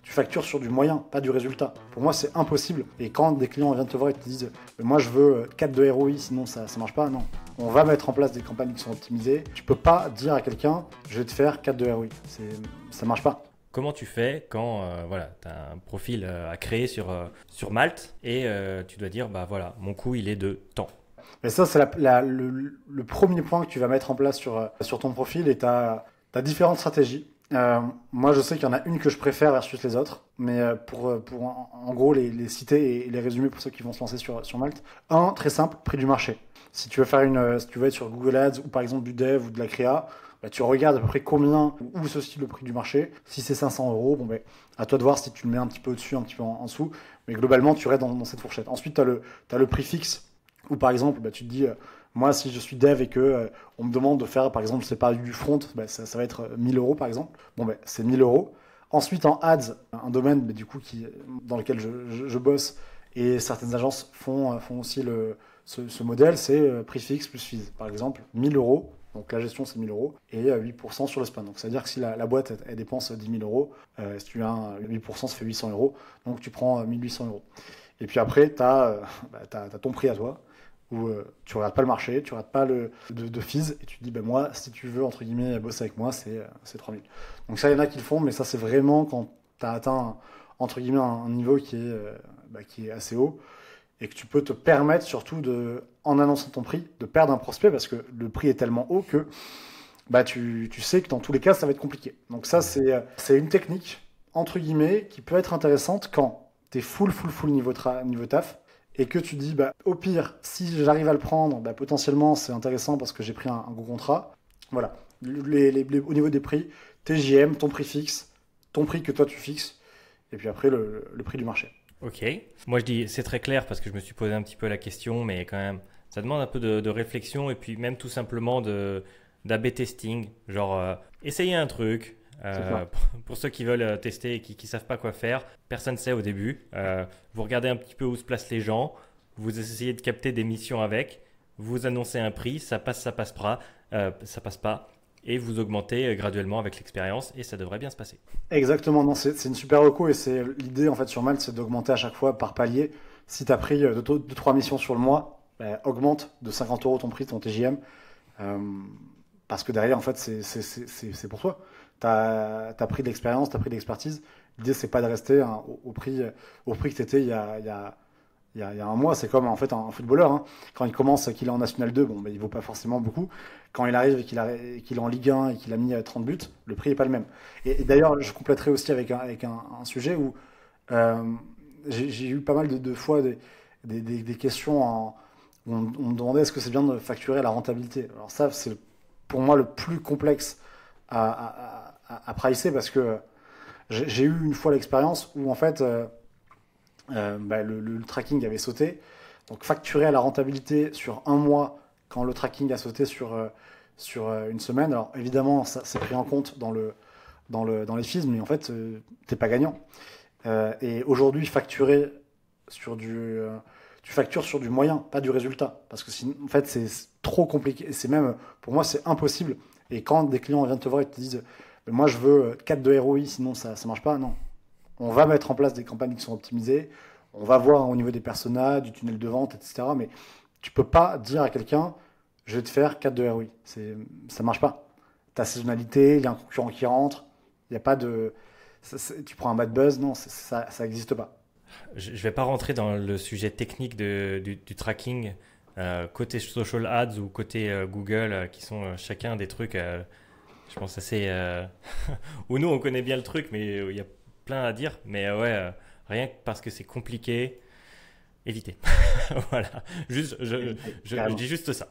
Tu factures sur du moyen, pas du résultat. Pour moi, c'est impossible. Et quand des clients viennent te voir et te disent moi je veux 4 de ROI, sinon ça marche pas, non. On va mettre en place des campagnes qui sont optimisées. Tu peux pas dire à quelqu'un je vais te faire 4 de ROI. Ça marche pas. Comment tu fais quand voilà, tu as un profil à créer sur Malte et tu dois dire bah voilà, mon coût il est de temps. Mais ça, c'est le premier point que tu vas mettre en place sur ton profil et tu as différentes stratégies. Moi, je sais qu'il y en a une que je préfère versus les autres, mais pour en gros les citer et les résumer pour ceux qui vont se lancer sur Malte. Un, très simple, prix du marché. Si tu veux si tu veux être sur Google Ads ou par exemple du dev ou de la créa, bah, tu regardes à peu près combien, où se situe le prix du marché. Si c'est 500 euros, bon, ben, à toi de voir si tu le mets un petit peu au-dessus, un petit peu en dessous. Mais globalement, tu restes dans cette fourchette. Ensuite, tu as le prix fixe, où par exemple, bah, tu te dis, moi, si je suis dev et que on me demande de faire, par exemple, c'est pas du front, bah, ça va être 1000 euros, par exemple. Bon, ben, c'est 1000 euros. Ensuite, en ads, un domaine bah, du coup, dans lequel je bosse, et certaines agences font aussi ce modèle, c'est prix fixe plus fees. Par exemple, 1000 euros. Donc la gestion c'est 1000 euros et 8% sur le spam. Donc ça veut dire que si la boîte elle dépense 10 000 euros, si tu as 8% ça fait 800 euros. Donc tu prends 1800 euros. Et puis après tu as, ton prix à toi où tu regardes pas le marché, tu regardes pas de fees et tu te dis ben moi si tu veux entre guillemets bosser avec moi c'est 3000. Donc ça il y en a qui le font mais ça c'est vraiment quand tu as atteint entre guillemets un niveau qui est assez haut. Et que tu peux te permettre surtout en annonçant ton prix, de perdre un prospect parce que le prix est tellement haut que bah, tu sais que dans tous les cas, ça va être compliqué. Donc ça, c'est une technique, entre guillemets, qui peut être intéressante quand tu es full niveau taf et que tu dis, bah, au pire, si j'arrive à le prendre, bah, potentiellement, c'est intéressant parce que j'ai pris un gros contrat. Voilà. Au niveau des prix, TJM, ton prix fixe, ton prix que toi tu fixes, et puis après, le prix du marché. Ok. Moi, je dis c'est très clair parce que je me suis posé un petit peu la question, mais quand même, ça demande un peu de réflexion et puis même tout simplement d'A/B testing. Genre, essayer un truc. C'est ça. Pour ceux qui veulent tester et qui ne savent pas quoi faire, personne ne sait au début. Vous regardez un petit peu où se placent les gens, vous essayez de capter des missions avec, vous annoncez un prix, ça passe pas, ça passe pas, et vous augmentez graduellement avec l'expérience et ça devrait bien se passer. Exactement, non, c'est une super reco et c'est l'idée en fait sur Malte, c'est d'augmenter à chaque fois par palier. Si tu as pris 2-3 missions sur le mois, bah, augmente de 50 euros ton prix, ton TJM, euh, parce que derrière en fait c'est pour toi. Tu as pris de l'expérience, tu as pris de l'expertise. L'idée c'est pas de rester hein, au prix que tu étais il y a un mois. C'est comme en fait un footballeur, hein. Quand il commence, qu'il est en National 2, bon, bah, il vaut pas forcément beaucoup. Quand il arrive et qu'il est en Ligue 1 et qu'il a mis 30 buts, le prix est pas le même. Et d'ailleurs, je compléterai aussi avec un sujet où euh, j'ai eu pas mal de fois des questions où on me demandait est-ce que c'est bien de facturer la rentabilité. Alors ça, c'est pour moi le plus complexe à pricer parce que j'ai eu une fois l'expérience où en fait bah, le tracking avait sauté. Donc facturer à la rentabilité sur un mois quand le tracking a sauté sur une semaine. Alors évidemment, ça c'est pris en compte dans les fees, mais en fait, t'es pas gagnant. Et aujourd'hui, tu factures sur du moyen, pas du résultat. Parce que sinon, en fait, c'est trop compliqué. Et c'est même, pour moi, c'est impossible. Et quand des clients viennent te voir et te disent, mais moi je veux 4 de ROI, sinon ça marche pas, non. On va mettre en place des campagnes qui sont optimisées. On va voir au niveau des personas, du tunnel de vente, etc. Mais tu peux pas dire à quelqu'un, je vais te faire 4 de ROI. Ça marche pas. Ta saisonnalité, il y a un concurrent qui rentre, il n'y a pas de. Tu prends un bad buzz, non, ça n'existe pas. Je ne vais pas rentrer dans le sujet technique du tracking côté social ads ou côté Google, qui sont chacun des trucs, je pense, assez. Où nous, on connaît bien le truc, mais il y a plein à dire. Mais ouais, rien que parce que c'est compliqué, évitez. Voilà. Juste, je Carrément. dis juste ça.